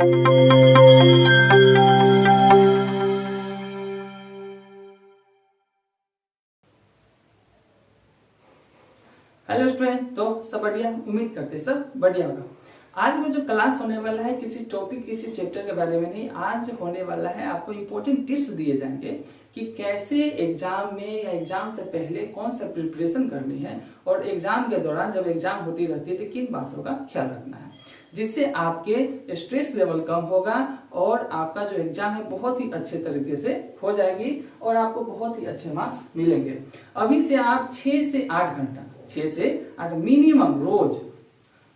Hello student, तो सब बढ़िया, उम्मीद करते हैं सब बढ़िया होगा। आज में जो क्लास होने वाला है किसी टॉपिक किसी चैप्टर के बारे में नहीं, आज होने वाला है आपको इम्पोर्टेंट टिप्स दिए जाएंगे कि कैसे एग्जाम में या एग्जाम से पहले कौन सा प्रिपरेशन करनी है और एग्जाम के दौरान जब एग्जाम होती रहती है तो किन बातों का ख्याल रखना है, जिससे आपके स्ट्रेस लेवल कम होगा और आपका जो एग्जाम है बहुत ही अच्छे तरीके से हो जाएगी और आपको बहुत ही अच्छे मार्क्स मिलेंगे। अभी से आप 6 से 8 घंटा 6 से 8 मिनिमम रोज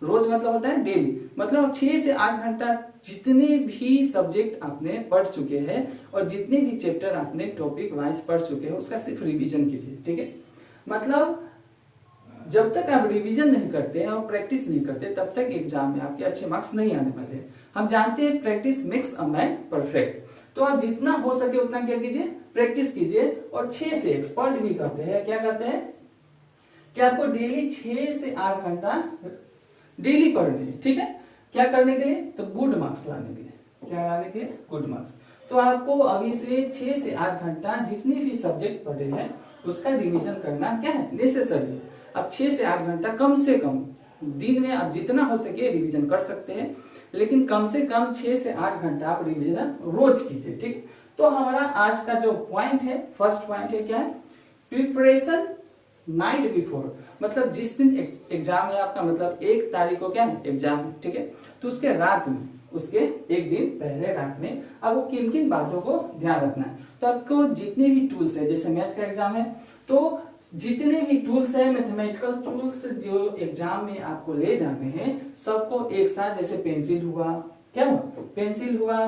मतलब होता है डेली, मतलब 6 से 8 घंटा जितने भी सब्जेक्ट आपने पढ़ चुके हैं और जितने भी चैप्टर आपने टॉपिक वाइज पढ़ चुके हैं उसका सिर्फ रिवीजन कीजिए। ठीक है, मतलब जब तक आप रिवीजन नहीं करते हैं और प्रैक्टिस नहीं करते तब तक एग्जाम में आपके अच्छे मार्क्स नहीं आने वाले। हम जानते हैं practice makes a man perfect, तो आप जितना हो सके उतना क्या कीजिए, प्रैक्टिस कीजिए। और 6 से एक्सपर्ट भी कहते हैं, क्या कहते हैं कि आपको डेली 6 से 8 घंटा डेली पढ़ने हैं। ठीक है, क्या करने के लिए, तो गुड मार्क्स लाने के लिए, क्या लाने के लिए, गुड मार्क्स। तो आपको अभी से 6 से 8 घंटा जितने भी सब्जेक्ट पढ़े हैं उसका रिवीजन करना क्या है, नेसेसरी है। अब 6 से 8 घंटा कम से कम दिन में आप जितना हो सके रिवीजन कर सकते हैं, लेकिन कम से कम 6 से 8 घंटा आप रिवीजन रोज कीजिए। ठीक, तो हमारा आज का जो पॉइंट है, फर्स्ट पॉइंट है क्या है, प्रिपरेशन नाइट बिफोर। मतलब जिस दिन एग्जाम है आपका, मतलब 1 तारीख को क्या है एग्जाम है, ठीक है, तो उसके रात में, उसके एक दिन पहले रात में आपको किन किन बातों को ध्यान रखना है। तो आपको जितने भी टूल्स है, जैसे मैथ का एग्जाम है तो जितने भी टूल्स है, मैथमेटिकल टूल्स जो एग्जाम में आपको ले जाने हैं सबको एक साथ, जैसे पेंसिल हुआ, क्या हुआ, पेंसिल हुआ,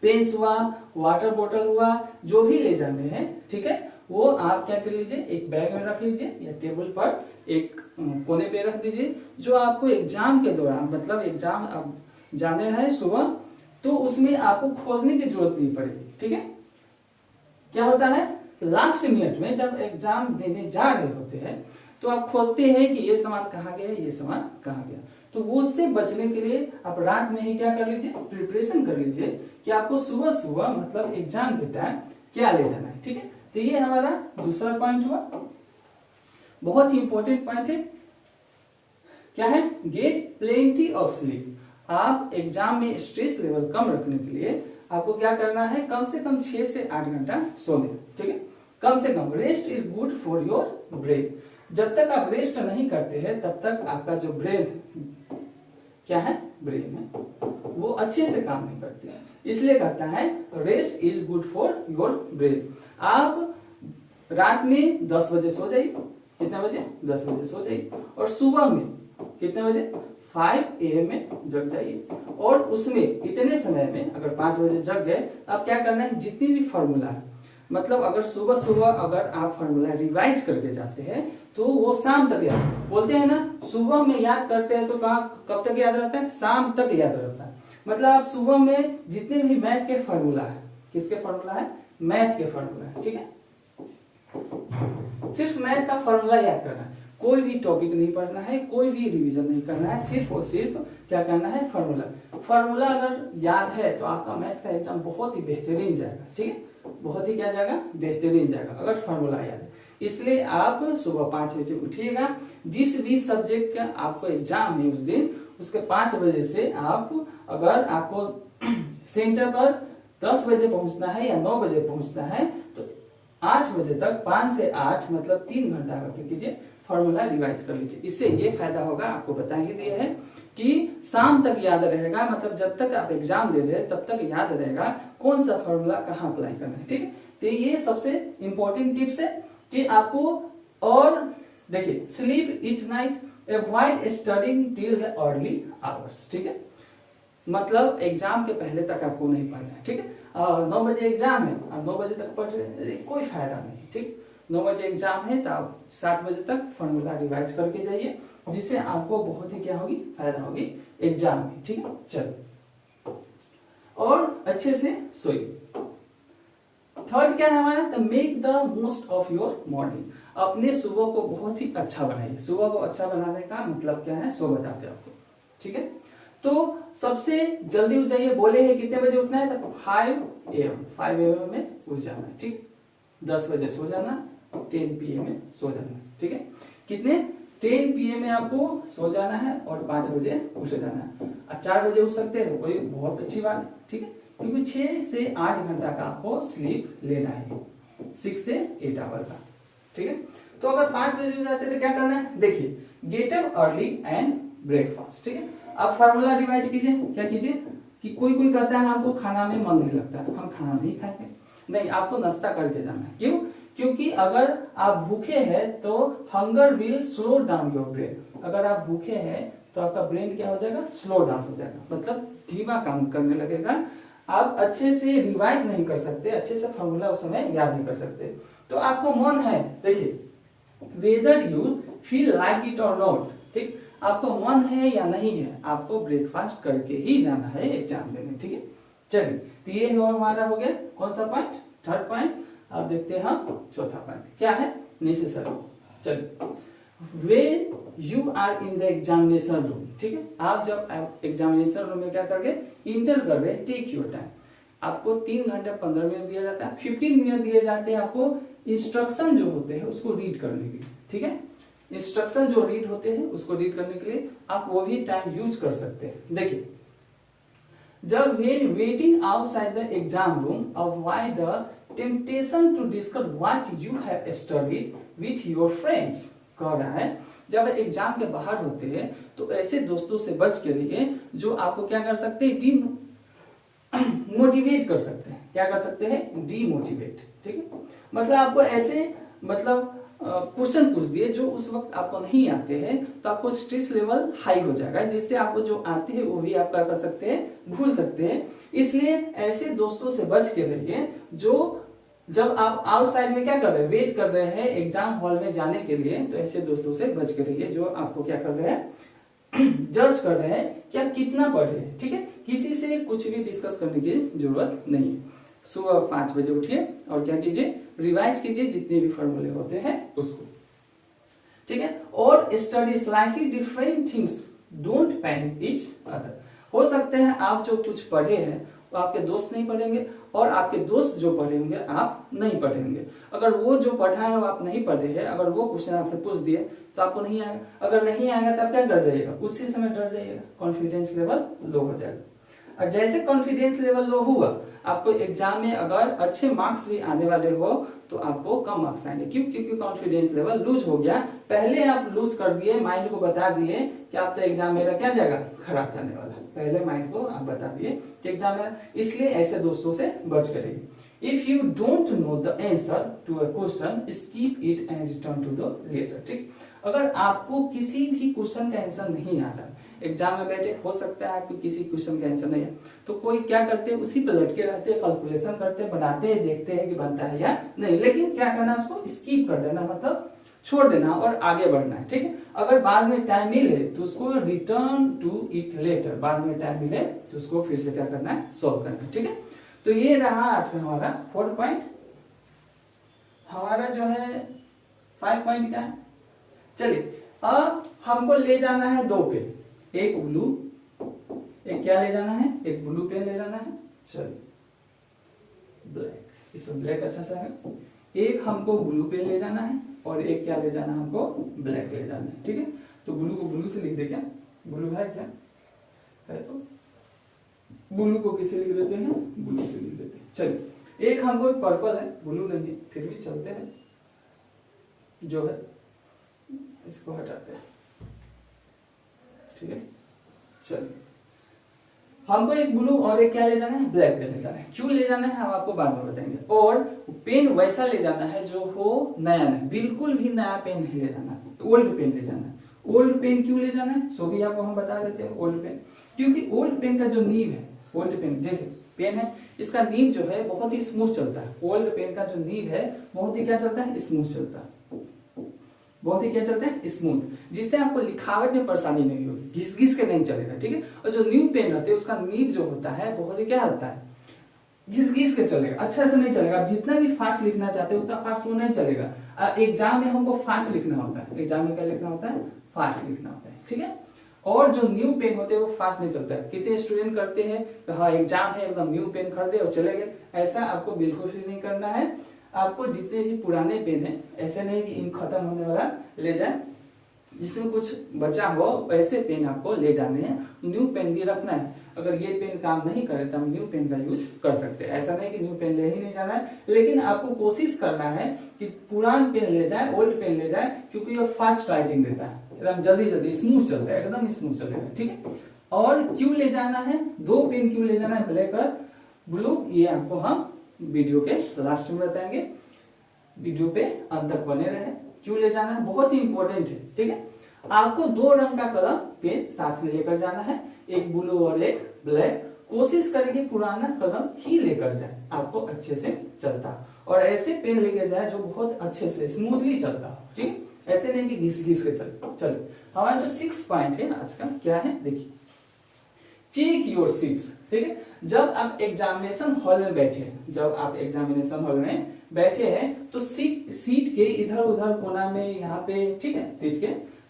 पेन्स हुआ, वाटर बोतल हुआ, जो भी ले जाने हैं, ठीक है, वो आप क्या कर लीजिए, एक बैग में रख लीजिए या टेबल पर एक कोने पे रख दीजिए। जो आपको एग्जाम के दौरान, मतलब एग्जाम आप जाने हैं सुबह, तो उसमें आपको खोजने की जरूरत नहीं पड़ेगी। ठीक है, क्या होता है लास्ट मिनट में जब एग्जाम देने जा रहे होते हैं तो आप खोजते हैं कि ये सामान कहाँ गया, ये सामान कहाँ गया। तो वो उससे बचने के लिए आप रात में ही क्या कर लीजिए, प्रिपरेशन कर लीजिए कि आपको सुबह सुबह मतलब एग्जाम के टाइम क्या ले जाना है। ठीक है, तो ये हमारा दूसरा पॉइंट हुआ, बहुत ही इंपॉर्टेंट पॉइंट है। क्या है, गेट प्लेंटी ऑफ स्लीप। आप एग्जाम में स्ट्रेस लेवल कम रखने के लिए आपको क्या करना है, कम से कम 6 से 8 घंटा सोने। ठीक है, कम से कम। Rest is good for your brain. जब तक आप रेस्ट नहीं करते हैं तब तक आपका जो ब्रेन क्या है, ब्रेन है, वो अच्छे से काम नहीं करते हैं। इसलिए कहता है rest is good for your brain. आप रात में 10 बजे सो जाइए, कितने बजे, 10 बजे सो जाइए, और सुबह में कितने बजे, 5 AM में जग जाइए। और उसमें इतने समय में अगर 5 बजे जग गए, आप क्या करना है, जितनी भी फॉर्मूला है, मतलब अगर सुबह सुबह अगर आप फॉर्मूला रिवाइज करके जाते हैं तो वो शाम तक याद, बोलते हैं ना सुबह में याद करते हैं तो कब तक याद रहता है, शाम तक याद रहता है। मतलब आप सुबह में जितने भी मैथ के फॉर्मूला है, किसके फॉर्मूला है, मैथ के फॉर्मूला है, ठीक है, सिर्फ मैथ का फॉर्मूला याद करना है, कोई भी टॉपिक नहीं पढ़ना है, कोई भी रिवीजन नहीं करना है, सिर्फ और सिर्फ क्या करना है, फॉर्मूला। फॉर्मूला अगर याद है तो आपका मैथ का एग्जाम बहुत ही बेहतरीन जाएगा। ठीक है, बहुत ही क्या जाएगा, बेहतरीन जाएगा अगर फॉर्मूला याद है। इसलिए आप सुबह 5 बजे उठिएगा। जिस भी सब्जेक्ट का आपको एग्जाम है उस दिन, उसके 5 बजे से आप, अगर आपको सेंटर पर 10 बजे पहुंचना है या 9 बजे पहुंचना है तो 8 बजे तक, 5 से 8 मतलब 3 घंटा का कीजिए, फॉर्मूला रिवाइज कर लीजिए। इससे ये फायदा होगा, आपको बता ही दिया है कि शाम तक याद रहेगा, मतलब जब तक आप एग्जाम दे रहे हैं तब तक याद रहेगा कौन सा फॉर्मूला कहाँ अप्लाई करना है। ठीक है, तो ये सबसे इंपॉर्टेंट टिप्स है कि आपको। और देखिए, sleep etch night, avoid studying till the early hours. ठीक है, मतलब एग्जाम के पहले तक आपको नहीं पढ़ना है। ठीक है, 9 बजे एग्जाम है और 9 बजे तक पढ़ रहे, कोई फायदा नहीं। ठीक, 9 बजे एग्जाम है तो आप 7 बजे तक फॉर्मूला रिवाइज करके जाइए, जिससे आपको बहुत ही क्या होगी, फायदा होगी एग्जाम में। ठीक है, चलो, और अच्छे से सोइए। थर्ड क्या है हमारा, the make the most of your morning. अपने सुबह को बहुत ही अच्छा बनाइए। सुबह को अच्छा बनाने का मतलब क्या है, सो बताते हैं आपको। ठीक है, तो सबसे जल्दी उठ जाइए, बोले हैं कितने बजे उठना है, तो 5 AM में उठ जाना है, ठीक। 10 बजे सो जाना, 10 PM में सो जाना, ठीक है। कितने 10 PM में आपको सो जाना है और 5 बजे उठ जाना है। अब 4 बजे उठ सकते हैं तो कोई बहुत अच्छी बात है, ठीक है, क्योंकि 6 से 8 घंटा का आपको स्लीप लेना है, 6 से 8 आवर का, ठीक है। तो अगर 5 बजे उठ जाते हैं तो क्या करना है, देखिए get up early and breakfast, ठीक है। अब फार्मूला रिवाइज कीजिए, क्या कीजिए कि कोई कहता है हमको खाना में मन नहीं लगता है, हम खाना नहीं खाएंगे, नहीं, आपको नाश्ता करके जाना है। क्यों? क्योंकि अगर आप भूखे हैं तो hunger will slow down your brain. अगर आप भूखे हैं तो आपका ब्रेन क्या हो जाएगा, स्लो डाउन हो जाएगा, मतलब धीमा काम करने लगेगा। आप अच्छे से रिवाइज नहीं कर सकते, अच्छे से फॉर्मूला उस समय याद नहीं कर सकते। तो आपको मन है, देखिए whether you feel like it और नॉट, ठीक, आपको मन है या नहीं है, आपको ब्रेकफास्ट करके ही जाना है एग्जाम देने, ठीक है। चलिए, तो ये हमारा हो गया कौन सा पॉइंट, थर्ड पॉइंट। अब देखते हैं हम चौथा पॉइंट क्या है, नेसेसरी। चलिए, when you are in the examination room, ठीक है, आप जब एग्जामिनेशन रूम में क्या करके इंटर कर रहे, टेक योर टाइम। आपको 3 घंटे 15 मिनट दिया जाता है, 15 मिनट दिए जाते हैं आपको इंस्ट्रक्शन जो होते हैं उसको रीड करने के लिए, ठीक है। इंस्ट्रक्शन जो रीड होते हैं उसको रीड करने के लिए आप वो भी टाइम यूज कर सकते हैं। देखिए, जब when waiting outside the exam room avoid the temptation to discuss what you have studied with your friends. कह रहा है जब एग्जाम के बाहर होते हैं तो ऐसे दोस्तों से बच के रहिए जो आपको क्या कर सकते हैं, मोटिवेट कर सकते हैं। क्या कर सकते हैं, डीमोटिवेट, ठीक है। मतलब आपको ऐसे मतलब क्वेश्चन पूछ दिए जो उस वक्त आपको नहीं आते हैं, तो आपको स्ट्रेस लेवल हाई हो जाएगा, जिससे आपको जो आते हैं वो भी आप क्या कर सकते हैं, भूल सकते हैं। इसलिए ऐसे दोस्तों से बच के रहिए जो जब आप आउटसाइड में क्या कर रहे हैं, वेट कर रहे हैं एग्जाम हॉल में जाने के लिए, तो ऐसे दोस्तों से बच के रहिए जो आपको क्या कर रहे हैं, जज कर रहे हैं कि आप कितना पढ़े हैं, ठीक है। किसी से कुछ भी डिस्कस करने की जरूरत नहीं है। सुबह 5 बजे उठिए और क्या कीजिए, रिवाइज कीजिए जितने भी फॉर्मूले होते हैं उसको, ठीक है। और study slightly different things, don't panic each other. हो सकते हैं आप जो कुछ पढ़े हैं वो आपके दोस्त नहीं पढ़ेंगे और आपके दोस्त जो पढ़े होंगे आप नहीं पढ़ेंगे। अगर वो जो पढ़ा है वो आप नहीं पढ़े हैं, अगर वो क्वेश्चन आपसे पूछ दिए तो आपको नहीं आएगा। अगर नहीं आएगा तब क्या डर जाइएगा, उसी समय डर जाइएगा, कॉन्फिडेंस लेवल लो हो जाएगा। और जैसे कॉन्फिडेंस लेवल लो हुआ, आपको एग्जाम में अगर अच्छे मार्क्स भी आने वाले हो तो आपको कम मार्क्स आएंगे। क्यों? क्योंकि कॉन्फिडेंस लेवल लूज हो गया, पहले आप लूज कर दिए, माइंड को बता दिए कि आप तो एग्जाम मेरा क्या जाएगा, खराब जाने वाला है। पहले माइंड को आप बता दिए कि एग्जाम मेरा, इसलिए ऐसे दोस्तों से बच करिए। If you don't know the answer to a question, skip it and return to the later, ठीक। अगर आपको किसी भी क्वेश्चन का आंसर नहीं आ रहा, एग्जाम में बैठे, हो सकता है आपको किसी क्वेश्चन का आंसर नहीं है, तो कोई क्या करते हैं, उसी पे लटके रहते हैं, कैलकुलेशन करते हैं, बनाते हैं, देखते हैं कि बनता है या नहीं। लेकिन क्या करना है, उसको स्किप कर देना, मतलब छोड़ देना और आगे बढ़ना है, ठीक है। अगर बाद में टाइम मिले तो उसको रिटर्न टू इट लेटर, बाद में टाइम मिले तो उसको फिर से क्या करना है, सॉल्व करना है, ठीक है। तो ये रहा आज का हमारा 4 पॉइंट। हमारा जो है 5 पॉइंट का है। चलिए, अब हमको ले जाना है 2 पेन, एक ब्लू, एक क्या ले जाना है, एक ब्लू पेन ले जाना है। चलिए, ब्लैक, इसमें ब्लैक अच्छा सा है। एक हमको ब्लू पेन ले जाना है और एक क्या ले जाना है, हमको ब्लैक ले जाना है, ठीक है। तो ब्लू को ब्लू से लिख दे, क्या ब्लू है, क्या है, तो ब्लू को किसे लिख देते हैं, ब्लू से लिख देते हैं। चलिए, एक हमको पर्पल है, ब्लू नहीं है, फिर भी चलते हैं, जो है इसको हटाते हैं, ठीक है। चलिए, हमको एक ब्लू और एक क्या ले जाना है, ब्लैक पेन ले जाना है। क्यों ले जाना है हम आपको बाद में बताएंगे। और पेन वैसा ले जाना है जो हो नया नहीं, बिल्कुल भी नया पेन नहीं ले जाना, ओल्ड पेन ले जाना है। ओल्ड पेन क्यों ले जाना है, सो भी आपको हम बता देते हैं। ओल्ड पेन, क्योंकि ओल्ड पेन का जो नीब है, ओल्ड पेन जैसे पेन है, इसका नीब जो है बहुत ही स्मूथ चलता है। ओल्ड पेन का जो नीब है बहुत ही क्या चलता है, स्मूथ चलता है, बहुत ही क्या चलता है, स्मूथ, जिससे आपको लिखावट में परेशानी नहीं होगी, घिस घिस के नहीं चलेगा, ठीक है। और जो न्यू पेन रहते हैं उसका नीब जो होता है बहुत ही क्या होता है, घिस घिस के चलेगा, अच्छा से नहीं चलेगा। आप जितना भी फास्ट लिखना चाहते हो उतना फास्ट वो नहीं चलेगा। एग्जाम में हमको फास्ट लिखना होता है, एग्जाम में क्या लिखना होता है, फास्ट लिखना होता है, ठीक है। और जो न्यू पेन होते हैं वो फास्ट नहीं चलता है। कितने स्टूडेंट करते हैं तो हाँ एग्जाम है एकदम न्यू पेन खरीदे और चले गए, ऐसा आपको बिल्कुल भी नहीं करना है। आपको जितने भी पुराने पेन है, ऐसे नहीं कि इन खत्म होने वाला ले जाए, जिसमें कुछ बचा हो ऐसे पेन आपको ले जाने हैं। न्यू पेन भी रखना है, अगर ये पेन काम नहीं करे तो हम न्यू पेन का यूज कर सकते हैं। ऐसा नहीं कि न्यू पेन ले ही नहीं जाना है, लेकिन आपको कोशिश करना है कि पुरान पेन ले जाए, ओल्ड पेन ले जाए, क्योंकि ये फास्ट राइटिंग देता है, एकदम जल्दी जल्दी स्मूथ चलता है, एकदम स्मूथ चलेगा। ठीक है, और क्यों ले जाना है, 2 पेन क्यों ले जाना है, ब्लैक और ब्लू, ये आपको हम वीडियो के लास्ट में बताएंगे। वीडियो पे अंत तक बने रहे। क्यों ले जाना है, बहुत ही इंपॉर्टेंट है। ठीक है, आपको 2 रंग का कलम पेन साथ में लेकर जाना है, एक ब्लू और एक ब्लैक। कोशिश करेंगे पुराना कलम ही लेकर जाए, आपको अच्छे से चलता, और ऐसे पेन लेके जाए जो बहुत अच्छे से स्मूथली चलता हो। ठीक, ऐसे नहीं कि घिस घिस के चले। चलो हमारा जो 6 पॉइंट है आज का क्या है, देखिए, चेक योर सीट्स। ठीक है, जब आप एग्जामिनेशन हॉल में बैठे हैं, जब आप एग्जामिनेशन हॉल में बैठे हैं तो सीट के इधर उधर कोना में, यहाँ पे, ठीक है, सीट के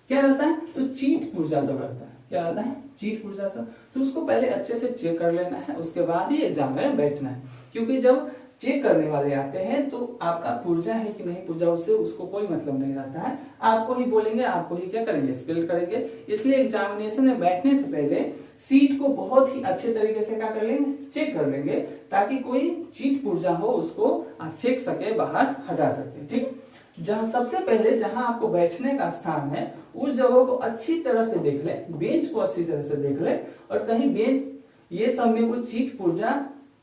क्या रहता है, तो चीट पुर्जा सब रहता है। क्या रहता है, चीट पुर्जा सब। तो उसको पहले अच्छे से चेक कर लेना है, उसके बाद ही एग्जाम में बैठना है। क्योंकि जब चेक करने वाले आते हैं तो आपका पुर्जा है कि नहीं पुर्जा, उससे उसको कोई मतलब नहीं रहता है। आपको ही बोलेंगे, आपको ही क्या करेंगे, स्पेल करेंगे। इसलिए एग्जामिनेशन में बैठने से पहले सीट को बहुत ही अच्छे तरीके से क्या कर लेंगे, चेक कर लेंगे, ताकि कोई चीट पुर्जा हो उसको आप फेंक सके, बाहर हटा सके। ठीक, जहां सबसे पहले जहां आपको बैठने का स्थान है उस जगह को अच्छी तरह से देख ले, बेंच को अच्छी तरह से देख ले, और कहीं बेंच ये सब में कोई चीट पुर्जा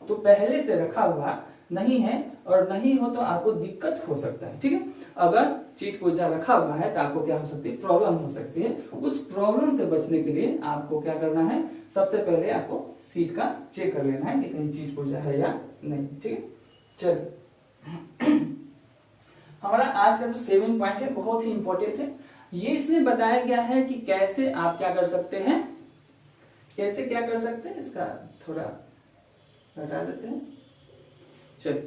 तो पहले से रखा हुआ नहीं है, और नहीं हो तो आपको दिक्कत हो सकता है। ठीक है, अगर चीट पुर्जा रखा हुआ है तो आपको क्या हो सकती है, प्रॉब्लम हो सकती है। उस प्रॉब्लम से बचने के लिए आपको क्या करना है, सबसे पहले आपको सीट का चेक कर लेना है कि कहीं चीट पुर्जा है या नहीं। ठीक है, चलिए हमारा आज का जो 7 पॉइंट है बहुत ही इंपॉर्टेंट है। ये इसमें बताया गया है कि कैसे आप क्या कर सकते हैं, कैसे क्या कर सकते हैं, इसका थोड़ा हटा देते हैं। चलिए,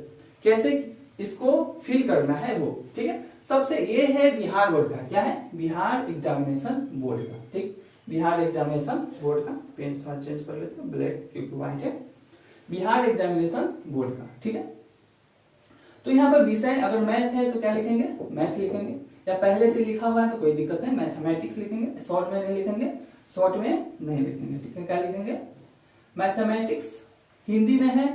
कैसे इसको फिल करना है वो। ठीक है, सबसे ये है बिहार बोर्ड का, क्या है, बिहार एग्जामिनेशन बोर्ड का। ठीक, बिहार एग्जामिनेशन बोर्ड का, पेन थोड़ा चेंज कर लेते हैं, ब्लैक क्योंकि व्हाइट है, बिहार एग्जामिनेशन बोर्ड का। ठीक है, तो यहाँ पर विषय अगर मैथ है तो क्या लिखेंगे, मैथ लिखेंगे, या पहले से लिखा हुआ है तो कोई दिक्कत नहीं, मैथमेटिक्स लिखेंगे। शॉर्ट में नहीं लिखेंगे, शॉर्ट में नहीं लिखेंगे। ठीक है, क्या लिखेंगे, मैथमेटिक्स। हिंदी में है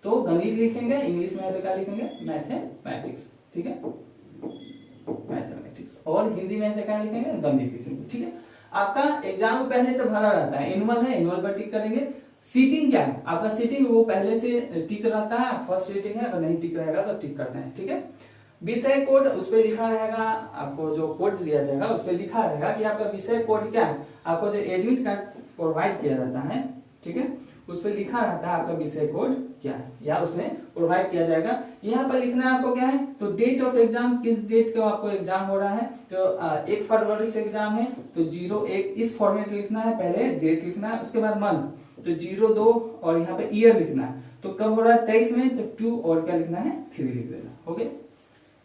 तो गणित लिखेंगे, इंग्लिश में है तो क्या लिखेंगे, मैथमेटिक्स। ठीक है, मैथमेटिक्स, और हिंदी में है तो क्या लिखेंगे, गणित लिखेंगे। ठीक है, आपका एग्जाम पहले से भरा रहता है, एनुअल है, एनुअल पर टिक करेंगे। सीटिंग क्या है, आपका सीटिंग वो पहले से टिक रहता है, फर्स्ट सीटिंग है, अगर नहीं टिक रहेगा तो टिक करना है। ठीक है, विषय कोड उस पर लिखा रहेगा, आपको जो कोड दिया जाएगा उस पर लिखा रहेगा कि आपका विषय कोड क्या है। आपको जो एडमिट कार्ड प्रोवाइड किया जाता है, ठीक है, उस पर लिखा रहता है आपका विषय कोड क्या है, या उसमें प्रोवाइड किया जाएगा। यहाँ पर लिखना है आपको क्या है, तो डेट ऑफ एग्जाम, किस डेट को आपको एग्जाम हो रहा है, तो 1 फरवरी से एग्जाम है तो 01 इस फॉर्मेट लिखना है, पहले डेट लिखना है, उसके बाद मंथ तो 02, और यहाँ पे ईयर लिखना है, तो कब हो रहा है 23 में, तो 2 और क्या लिखना है 3 लिख देना। हो गया,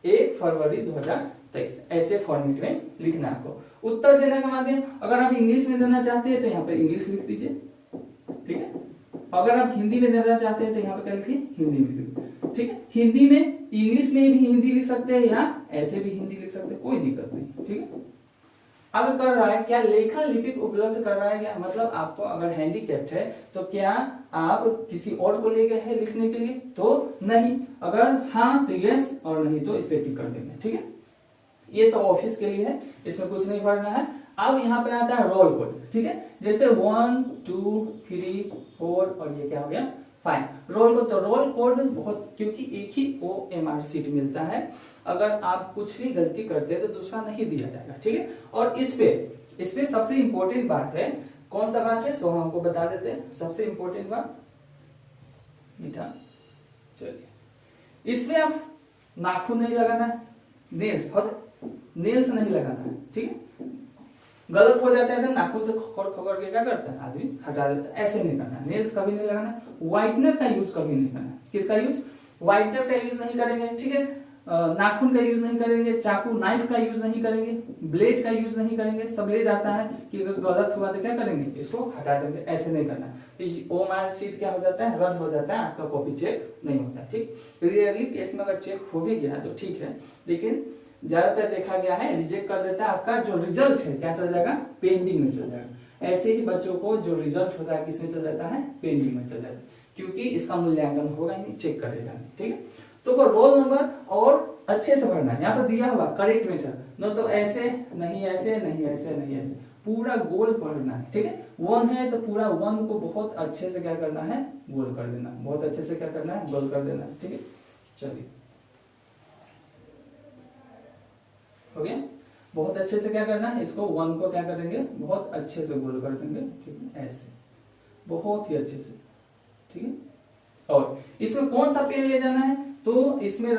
1 फरवरी 2023 ऐसे फॉर्मेट में लिखना है आपको। उत्तर देने का माध्यम, अगर आप इंग्लिश में देना चाहते हैं तो यहाँ पे इंग्लिश लिख दीजिए। ठीक है, अगर आप हिंदी में देना चाहते हैं तो यहाँ पे क्या लिखिए, हिंदी में लिखिए। ठीक है, हिंदी में, इंग्लिश में भी हिंदी लिख सकते हैं या ऐसे भी हिंदी लिख सकते हैं, कोई दिक्कत नहीं। ठीक है, अगर कर रहा है क्या लेखन लिपिक उपलब्ध कर रहा है क्या, मतलब आपको अगर हैंडीकैप्ड है तो क्या आप किसी और को ले गए हैं लिखने के लिए, तो नहीं, अगर हाँ तो यस, और नहीं तो इस पे टिक कर देंगे। ठीक है, ये सब ऑफिस के लिए है, इसमें कुछ नहीं पढ़ना है। अब यहाँ पे आता है रोल कोड। ठीक है, जैसे 1 2 3 4 और ये क्या हो गया 5 रोल कोड। तो रोल कोड बहुत, क्योंकि एक ही OMR सीट मिलता है, अगर आप कुछ भी गलती करते हैं तो दूसरा नहीं दिया जाएगा। ठीक है, और इस पे सबसे इंपॉर्टेंट बात है, कौन सा बात है, सो हमको बता देते हैं सबसे इंपॉर्टेंट बात, मीठा। चलिए, इसमें आप नाखून नहीं लगाना है, नेल्स नहीं लगाना है। ठीक है, गलत हो जाता है तो नाखून से खगड़ के क्या करता है आदमी, हटा देता है, ऐसे नहीं करना है। नेल्स कभी नहीं लगाना है। व्हाइटनर का यूज कभी नहीं करना है। किसका यूज, व्हाइटनर का यूज नहीं करेंगे। ठीक है, नाखून का यूज नहीं करेंगे, चाकू नाइफ का यूज नहीं करेंगे, ब्लेड का यूज नहीं करेंगे। सब ले जाता है कि अगर गलत हुआ तो क्या करेंगे, इसको हटा देंगे, ऐसे नहीं करना। तो ओएमआर शीट क्या हो जाता है, रद्द हो जाता है, आपका कॉपी चेक नहीं होता। ठीक, रियरली केस में अगर चेक हो भी गया तो ठीक है, लेकिन ज्यादातर देखा गया है रिजेक्ट कर देता है। आपका जो रिजल्ट है क्या चल जाएगा, पेंडिंग में चल जाएगा। ऐसे ही बच्चों को जो रिजल्ट होता है किसमें चल जाता है, पेंडिंग में चल जाता है, क्योंकि इसका मूल्यांकन होगा ही नहीं, चेक करेगा नहीं। ठीक है, तो वो रोल नंबर और अच्छे से भरना है। यहाँ पर दिया हुआ करेक्ट मेथड, न तो ऐसे नहीं, ऐसे नहीं, ऐसे नहीं, ऐसे पूरा गोल पढ़ना है। ठीक है, 1 है तो पूरा 1 को बहुत अच्छे से क्या करना है, गोल कर देना, बहुत अच्छे से क्या करना है, गोल कर देना। ठीक है, चलिए हो गया। बहुत अच्छे से क्या करना है, इसको 1 को क्या करेंगे, बहुत अच्छे से गोल कर देंगे। ठीक है, ऐसे बहुत ही अच्छे से। ठीक है, और इसमें कौन सा पेन ले जाना है, तो इसमें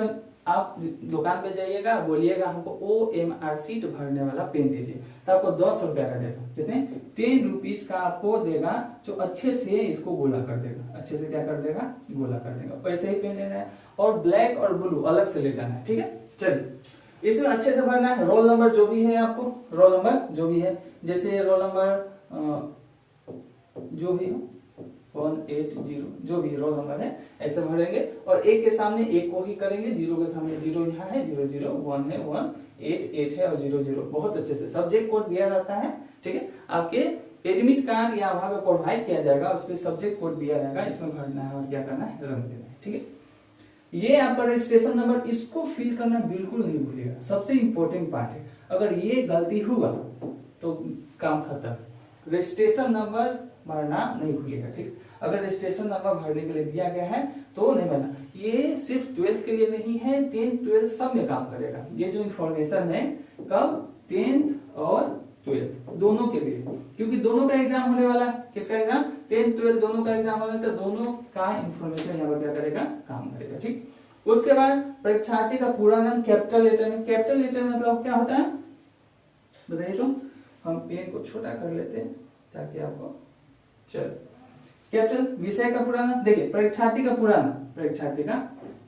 आप दुकान पे जाइएगा, बोलिएगा हमको OMR शीट भरने वाला पेन दीजिए, तो आपको 10 रुपया का देगा। कितने, 10 रुपीज का आपको देगा, जो अच्छे से इसको गोला कर देगा, अच्छे से क्या कर देगा, गोला कर देगा। वैसे ही पेन लेना है, और ब्लैक और ब्लू अलग से ले जाना है। ठीक है, चलिए इसमें अच्छे से भरना है। रोल नंबर जो भी है, आपको रोल नंबर जो भी है, जैसे रोल नंबर जो भी हो 180 जो भी रोल नंबर है, ऐसे भरेंगे। और एक के सामने एक को ही करेंगे, 0 के सामने 0 यहाँ है, 00, 1 है 1, 8 है और 00। बहुत अच्छे से सब्जेक्ट कोड दिया रहता है। ठीक है, आपके एडमिट कार्ड या वहां पे प्रोवाइड किया जाएगा, उस पर सब्जेक्ट कोड दिया जाएगा, इसमें भरना है और क्या करना है, रंग देना है। ठीक है, ये आपका रजिस्ट्रेशन नंबर, इसको फिल करना बिल्कुल नहीं भूलिएगा, सबसे इंपॉर्टेंट पार्ट है। अगर ये गलती हुआ तो काम खत्म। रजिस्ट्रेशन नंबर भरना नहीं भूलिएगा। ठीक, अगर रजिस्ट्रेशन नंबर भरने के लिए दिया गया है तो नहीं भरना। ये सिर्फ 12th के लिए नहीं है, 10th 12th सब में काम करेगा। ये जो इंफॉर्मेशन है कब, 10th और 12th दोनों के लिए, क्योंकि दोनों का एग्जाम होने वाला है। किसका एग्जाम, 10th 12th दोनों का एग्जाम होने वाला है, तो दोनों का इंफॉर्मेशन यहाँ पर क्या करेगा, काम करेगा। ठीक, उसके बाद परीक्षार्थी का पूरा नाम कैपिटल लेटर में। कैपिटल लेटर में मतलब क्या होता है बताइए, तो हम पेन को छोटा कर लेते हैं ताकि आपको, चलो कैपिटल। विषय का पूरा नाम, देखिए परीक्षार्थी का पूरा नाम, परीक्षार्थी का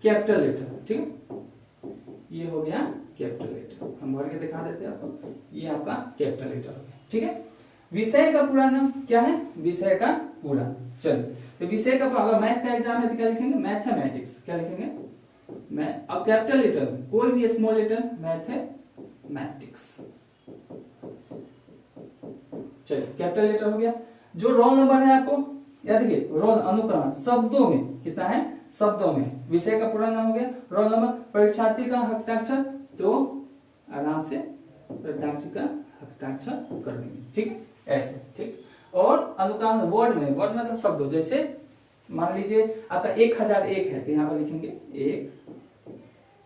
कैपिटल लेटर। ठीक है, ये हो गया कैपिटल लेटर, हम भर के दिखा देते हैं आपको, ये आपका कैपिटल लेटर हो गया। ठीक है, विषय का पूरा नाम क्या है, विषय का पूरा। चलो, तो विषय का, अगर मैथ का एग्जाम है तो क्या लिखेंगे, मैथमेटिक्स। क्या लिखेंगे, अब कैपिटल लेटर में कोई भी स्मॉल लेटर, मैथमेटिक्स। चलिए कैपिटल लेटर हो गया। जो रोल नंबर है आपको याद रखिए, रोल अनुक्रम शब्दों में कितना है, शब्दों में। विषय का पूरा नाम हो गया, रोल नंबर, परीक्षार्थी का हस्ताक्षर, तो आराम से परीक्षार्थी का हस्ताक्षर कर देंगे। ठीक है, ऐसे। ठीक, और अनुक्रम वर्ड में, वर्ड मतलब शब्दों, जैसे मान लीजिए आपका 1001 है तो यहाँ पर लिखेंगे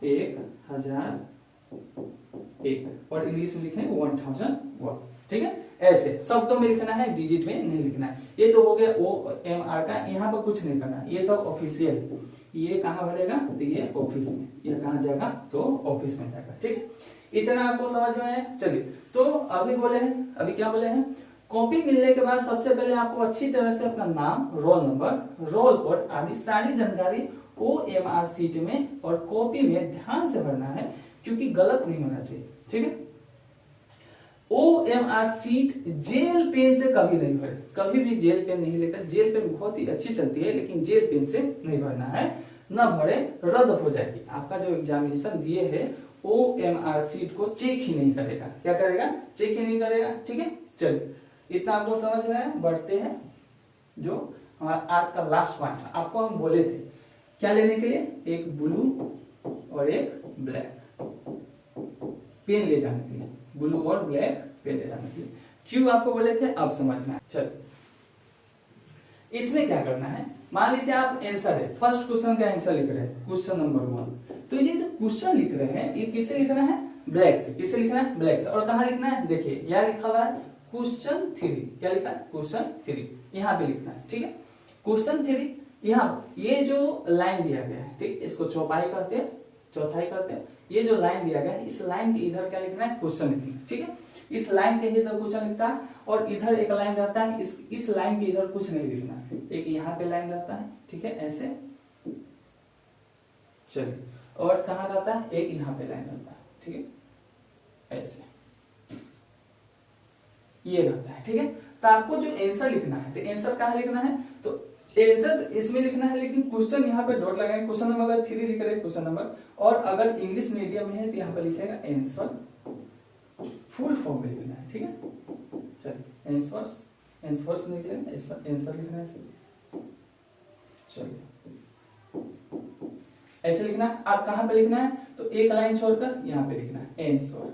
1001, और इंग्लिश में लिखेंगे 1001। ठीक है, ऐसे शब्दों में लिखना है, डिजिट में नहीं लिखना है। ये तो हो गया OMR का, यहाँ पर कुछ नहीं करना, ये सब ऑफिशियल। ये कहाँ भरेगा, तो ये ऑफिस में। ये कहाँ जाएगा, तो ऑफिस में जाएगा। ठीक, इतना आपको समझ में आया। चलिए, तो अभी बोले हैं, अभी क्या बोले हैं, कॉपी मिलने के बाद सबसे पहले आपको अच्छी तरह से अपना नाम, रोल नंबर, रोल कोड आदि सारी जानकारी OMR शीट में और कॉपी में ध्यान से भरना है, क्योंकि गलत नहीं होना चाहिए। ठीक है, OMR शीट जेल पेन से कभी नहीं भरे, कभी भी जेल पेन नहीं लेकर। जेल पेन बहुत ही अच्छी चलती है, लेकिन जेल पेन से नहीं भरना है, न भरे, रद्द हो जाएगी। आपका जो एग्जामिनेशन दिए है OMR शीट को चेक ही नहीं करेगा। क्या करेगा, चेक ही नहीं करेगा। ठीक है, चलिए इतना आपको समझ में आया। बढ़ते हैं जो हमारा आज का लास्ट पॉइंट, आपको हम बोले थे क्या लेने के लिए, एक ब्लू और एक ब्लैक पेन ले जाने के लिए, ब्लू और ब्लैक पेन ले जाने के लिए। क्यों आपको बोले थे, अब समझ में आया। चलो, इसमें क्या करना है, मान लीजिए आप आंसर है, फर्स्ट क्वेश्चन का आंसर लिख रहे हैं, क्वेश्चन नंबर 1। तो ये जो क्वेश्चन लिख रहे हैं, ये किससे लिखना है, ब्लैक से। किससे लिखना है, ब्लैक से। और कहाँ लिखना है, देखिए यहाँ लिखा हुआ है क्वेश्चन 3। क्या लिखा है, क्वेश्चन 3, यहाँ पे लिखना है। ठीक है, क्वेश्चन 3 यहाँ, ये जो लाइन दिया गया है, ठीक, इसको चौपाई कहते हैं, चौथाई कहते हैं। ये जो लाइन दिया गया है, इस लाइन के इधर क्या लिखना है, क्वेश्चन लिखना है। ठीक है, इस लाइन के इधर क्वेश्चन लिखता है, और इधर एक लाइन रहता है, इस लाइन के इधर कुछ नहीं लिखना है, एक यहाँ पे लाइन रहता है। ठीक है, ऐसे। चलिए, और कहाँ रहता है, एक यहाँ पे लाइन रहता है, ठीक है, ऐसे ये रहता है, ठीक है। तो आपको जो आंसर लिखना है, तो आंसर कहाँ लिखना है, तो आंसर इसमें लिखना है, लेकिन क्वेश्चन यहाँ पे डॉट लगाएंगे, क्वेश्चन नंबर अगर 3 लिख रहे हैं क्वेश्चन नंबर, और अगर इंग्लिश मीडियम है तो यहाँ पे लिखेगा आंसर फुल फॉर्म में लिखना है, ठीक है। चलिए आंसर्स लिख लेंगे, आंसर लिखना है, चलिए ऐसे लिखना है। आप कहाँ पे लिखना है, तो एक लाइन छोड़कर यहाँ पे लिखना है आंसर,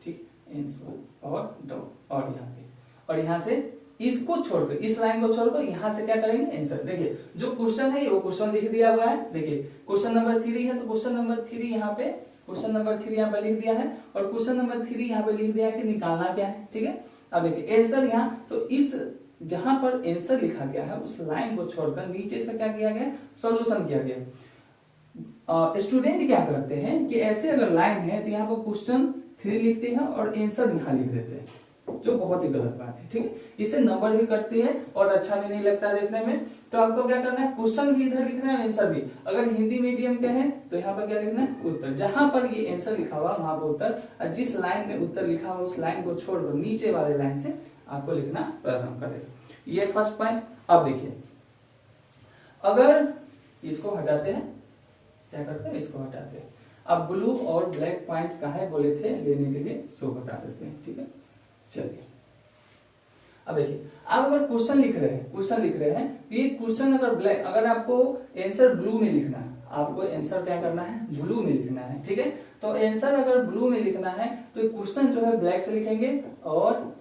ठीक, आंसर और डॉट, और यहाँ पे, और यहाँ से इसको छोड़कर, इस लाइन को छोड़कर यहाँ से क्या करेंगे आंसर। देखिए जो क्वेश्चन है वो क्वेश्चन लिख दिया हुआ है, देखिए क्वेश्चन नंबर 3 है, तो क्वेश्चन नंबर 3 यहाँ पे, क्वेश्चन नंबर 3 यहाँ पे लिख दिया है, और क्वेश्चन नंबर 3 यहाँ पे लिख दिया है कि निकालना क्या है, ठीक है। अब देखिए आंसर यहाँ, तो इस जहां पर आंसर लिखा गया है उस लाइन को छोड़कर नीचे से क्या किया गया, सॉल्यूशन किया गया। स्टूडेंट क्या करते हैं कि ऐसे अगर लाइन है तो यहाँ पर क्वेश्चन 3 लिखते हैं और आंसर यहाँ लिख देते हैं, जो बहुत ही गलत बात है, ठीक है। इससे नंबर भी कटती है और अच्छा भी नहीं लगता देखने में। तो आपको क्या करना है, क्वेश्चन भी इधर लिखना है, आंसर भी। अगर हिंदी मीडियम के हैं तो यहाँ पर क्या लिखना है, उत्तर। जहां पर ये आंसर लिखा हुआ वहां पर उत्तर, और जिस लाइन में उत्तर लिखा हुआ उस लाइन को छोड़कर नीचे वाले लाइन से आपको लिखना प्रारंभ करेगा। ये फर्स्ट पॉइंट। अब देखिए अगर इसको हटाते हैं, क्या करते हैं, इसको हटाते हैं। अब ब्लू और ब्लैक पॉइंट कहाँ बोले थे लेने के लिए, सो हटा देते हैं, ठीक है। चलिए अब देखिए, आप अगर क्वेश्चन लिख रहे हैं तो ये क्वेश्चन अगर ब्लैक, अगर आपको आंसर ब्लू में लिखना है, आपको आंसर क्या करना है, ब्लू में लिखना है, ठीक है। तो आंसर अगर ब्लू में लिखना है तो क्वेश्चन जो है ब्लैक से लिखेंगे, और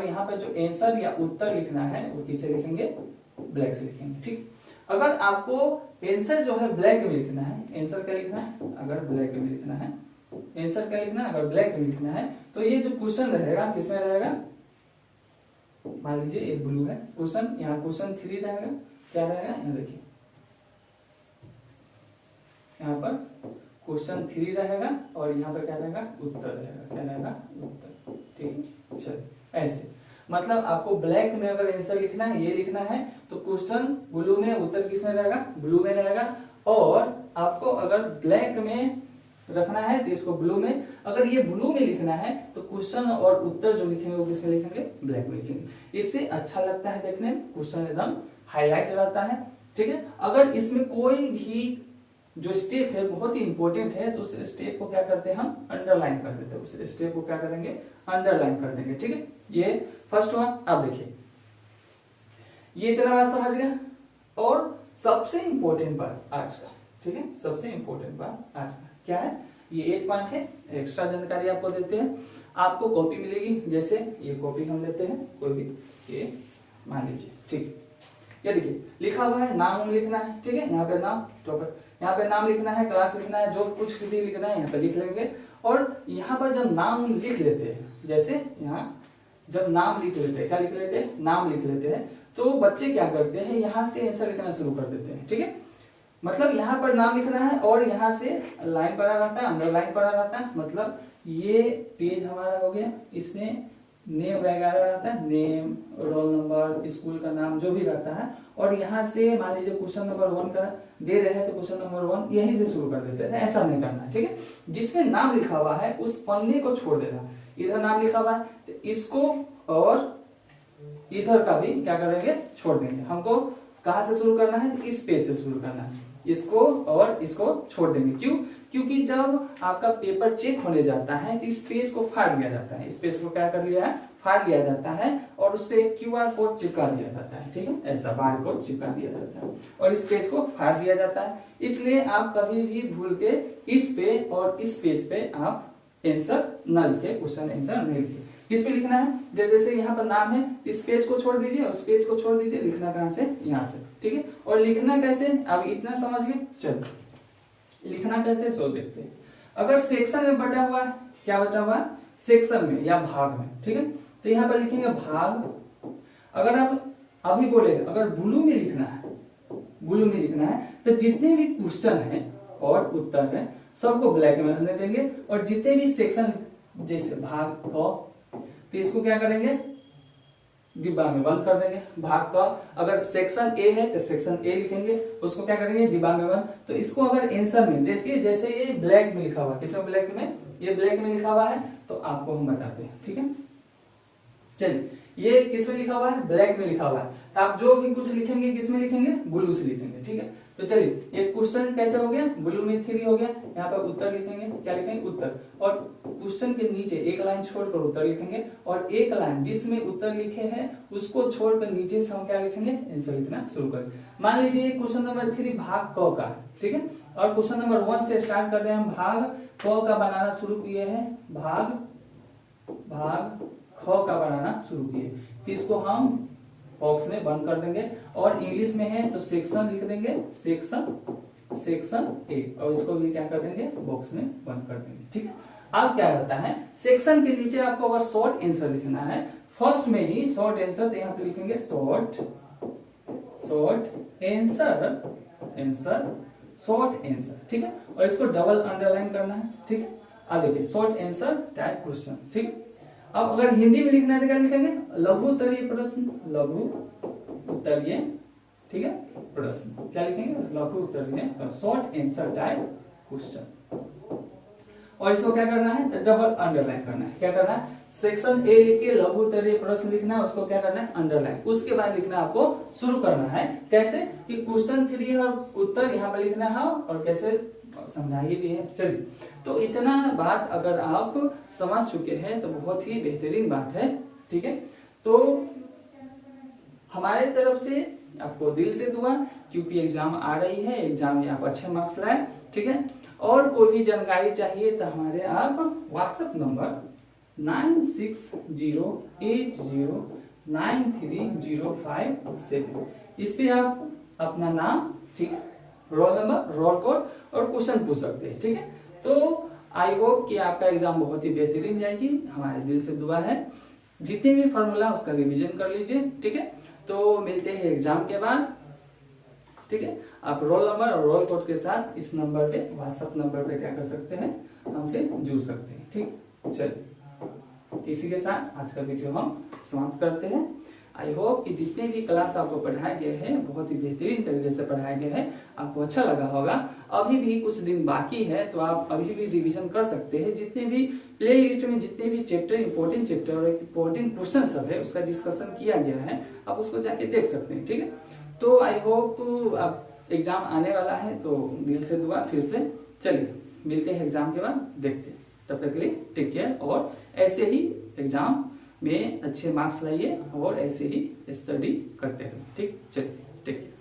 यहाँ पे जो आंसर या उत्तर लिखना है वो किसे लिखेंगे, ब्लैक से लिखेंगे, ठीक। अगर आपको आंसर जो है ब्लैक में लिखना है, आंसर क्या लिखना है, अगर ब्लैक में लिखना है, आंसर क्या लिखना है, अगर ब्लैक में लिखना है, तो ये जो क्वेश्चन रहेगा किसमें रहेगा, मान लीजिए ये ब्लू है क्वेश्चन, यहाँ क्वेश्चन 3 रहेगा, क्या रहेगा, यहाँ देखिए यहाँ पर क्वेश्चन 3 रहेगा, और यहाँ पर क्या रहेगा, उत्तर रहेगा, क्या रहेगा, उत्तर, ठीक है। चलिए ऐसे, मतलब आपको ब्लैक में अगर आंसर लिखना है, ये लिखना है, तो क्वेश्चन ब्लू में, उत्तर किसमें रहेगा, ब्लू में रहेगा। और आपको अगर ब्लैक में रखना है तो इसको ब्लू में, अगर ये ब्लू में लिखना है तो क्वेश्चन और उत्तर जो लिखेंगे वो किसमें लिखेंगे, ब्लैक में लिखेंगे। इससे अच्छा लगता है देखने में, क्वेश्चन एकदम हाईलाइट रहता है, ठीक है। अगर इसमें कोई भी जो स्टेप है बहुत ही इंपॉर्टेंट है तो उस स्टेप को क्या करते हैं, हम अंडरलाइन कर देते हैं, उस स्टेप को क्या करेंगे, अंडरलाइन कर देंगे, ठीक है। ये फर्स्ट हुआ। अब देखिए ये इतना बात समझ गया, और सबसे इंपॉर्टेंट बात आज का, ठीक है, सबसे इंपॉर्टेंट बात आज का क्या है, ये 8 पॉइंट है, एक्स्ट्रा जानकारी आपको देते हैं। आपको कॉपी मिलेगी, जैसे ये कॉपी हम लेते हैं कोई भी, ये मान लीजिए, ठीक। ये देखिए लिखा हुआ है, नाम लिखना है, ठीक है, यहाँ पे नाम, टॉपिक, यहाँ पे नाम लिखना है, क्लास लिखना है, जो कुछ भी लिखना है यहाँ पे लिख लेंगे। और यहाँ पर जब नाम लिख लेते हैं, जैसे यहाँ जब नाम लिख लेते हैं, क्या लिख लेते हैं, नाम लिख लेते हैं, तो बच्चे क्या करते हैं, यहाँ से आंसर लिखना शुरू कर देते हैं, ठीक है। मतलब यहाँ पर नाम लिखना है और यहाँ से लाइन पड़ा रहता है, अंडरलाइन पड़ा रहता है, मतलब ये पेज हमारा हो गया, इसमें नेम वगैरह रहता है, नेम, रोल नंबर, स्कूल का नाम जो भी रहता है। और यहाँ से मान लीजिए क्वेश्चन नंबर 1 का दे रहे हैं तो क्वेश्चन नंबर 1 यहीं से शुरू कर देते हैं, ऐसा नहीं करना है, ठीक है। जिसमें नाम लिखा हुआ है उस पन्ने को छोड़ देना, इधर नाम लिखा हुआ है तो इसको और इधर का भी क्या करेंगे, छोड़ देंगे। हमको कहाँ से शुरू करना है, इस पेज से शुरू करना है, इसको और इसको छोड़ देंगे। क्यों, क्योंकि जब आपका पेपर चेक होने जाता है तो इस पेज को फाड़ लिया जाता है, इस पेज को क्या कर लिया है, फाड़ लिया जाता है, और उस पे QR कोड चिपका दिया जाता है, ठीक है, ऐसा बार कोड चिपका दिया जाता है और इस पेज को फाड़ दिया जाता है। इसलिए आप कभी भी भूल के इस पे और इस पेज पे आप आंसर न लिखे, क्वेश्चन आंसर नहीं लिखे। किस पे लिखना है, जैसे यहाँ पर नाम है, इस पेज को छोड़ दीजिए और इस पेज को छोड़ दीजिए, लिखना कहाँ से, यहाँ से, ठीक है। और लिखना कैसे, अब इतना समझ गए, चलो लिखना कैसे सो देखते हैं। अगर सेक्शन में बटा हुआ है, क्या बटा हुआ है, सेक्शन में या भाग में, ठीक है, तो यहाँ पर लिखेंगे भाग। अगर आप अभी बोले अगर ब्लू में लिखना है, ब्लू में लिखना है तो जितने भी क्वेश्चन है और उत्तर है सबको ब्लैक में रहने देंगे, और जितने भी सेक्शन जैसे भाग को, तो इसको क्या करेंगे, डिब्बा में बंद कर देंगे। भाग का अगर सेक्शन ए है तो सेक्शन ए लिखेंगे, उसको क्या करेंगे डिब्बा में बंद। तो इसको अगर आंसर में देखिए, जैसे ये ब्लैक में लिखा हुआ है, किसमें ब्लैक में, ये ब्लैक में लिखा हुआ है, तो आपको हम बताते हैं, ठीक है। चलिए ये किसमें लिखा हुआ है, ब्लैक में लिखा हुआ है, तो आप जो भी कुछ लिखेंगे किसमें लिखेंगे, ब्लू से लिखेंगे, ठीक है। तो चलिए ये क्वेश्चन कैसे हो गया, ब्लू में 3 हो गया, यहाँ पर उत्तर लिखेंगे, क्या लिखेंगे उत्तर, और क्वेश्चन के नीचे एक लाइन छोड़कर उत्तर लिखेंगे, और एक लाइन जिसमें उत्तर लिखे हैं उसको छोड़कर नीचे से हम क्या लिखेंगे, आंसर लिखना शुरू करें। मान लीजिए क्वेश्चन नंबर 3 भाग क का, ठीक है, और क्वेश्चन नंबर 1 से स्टार्ट कर रहे हैं हम, भाग क का बनाना शुरू किए हैं, भाग ख का बनाना शुरू किए, तो इसको हम बॉक्स में बंद कर देंगे, और इंग्लिश में है तो सेक्शन लिख देंगे, सेक्शन ए, और इसको भी क्या कर देंगे, बॉक्स में बंद कर देंगे, ठीक है। अब क्या होता है, सेक्शन के नीचे आपको अगर शॉर्ट आंसर लिखना है, फर्स्ट में ही शॉर्ट आंसर, तो यहाँ पे लिखेंगे शॉर्ट आंसर, ठीक है, और इसको डबल अंडरलाइन करना है, ठीक है। अब देखिए शॉर्ट आंसर टाइप क्वेश्चन, ठीक है। अब अगर हिंदी में लिखना है तो क्या लिखेंगे, लघु उत्तरीय प्रश्न, लघु उत्तरीय, ठीक है, प्रश्न, क्या लिखेंगे, लघु उत्तरीय, शॉर्ट आंसर टाइप क्वेश्चन, और इसको क्या करना है, डबल अंडरलाइन करना है, क्या करना है, सेक्शन ए लिख के लघु उत्तरीय प्रश्न लिखना है, उसको क्या करना है, अंडरलाइन, उसके बाद लिखना आपको शुरू करना है, कैसे कि क्वेश्चन 3 और उत्तर यहाँ पे लिखना है, और कैसे समझा ही दिए। चलिए तो इतना बात अगर आप समझ चुके हैं तो बहुत ही बेहतरीन बात है, ठीक है। तो हमारे तरफ से आपको दिल से दुआ, क्योंकि एग्जाम आ रही है, एग्जाम में आप अच्छे मार्क्स लाए, ठीक है। और कोई भी जानकारी चाहिए तो हमारे आप व्हाट्सएप नंबर 9608093057, इस पे आप अपना नाम, ठीक है, रोल नंबर, रोल कोड और क्वेश्चन पूछ सकते हैं, ठीक है। तो आई होप कि आपका एग्जाम बहुत ही बेहतरीन जाएगी, हमारे दिल से दुआ है। जितने भी फॉर्मूला उसका रिवीजन कर लीजिए, ठीक है। तो मिलते हैं एग्जाम के बाद, ठीक है। आप रोल नंबर और रोल कोड के साथ इस नंबर पे, व्हाट्सएप नंबर पे क्या कर सकते हैं, हमसे जुड़ सकते हैं, ठीक। चलिए इसी के साथ आज का वीडियो हम समाप्त करते हैं। आई होप कि जितने भी क्लास आपको पढ़ाए गए हैं बहुत ही बेहतरीन तरीके से पढ़ाया गया है, आपको अच्छा लगा होगा। अभी भी कुछ दिन बाकी है तो आप अभी भी रिवीजन कर सकते हैं। जितने भी प्ले लिस्ट में जितने भी चैप्टर, इंपॉर्टेंट चैप्टर और इंपॉर्टेंट क्वेश्चन सब है उसका डिस्कशन किया गया है, आप उसको जाके देख सकते हैं, ठीक है। तो आई होप अब एग्जाम आने वाला है तो दिल से दुआ फिर से। चलिए मिलते हैं एग्जाम के बाद, देखते हैं, तब तक के लिए टेक केयर, और ऐसे ही एग्जाम में अच्छे मार्क्स लाइए और ऐसे ही स्टडी करते रहिए, ठीक। चलिए टेक केयर।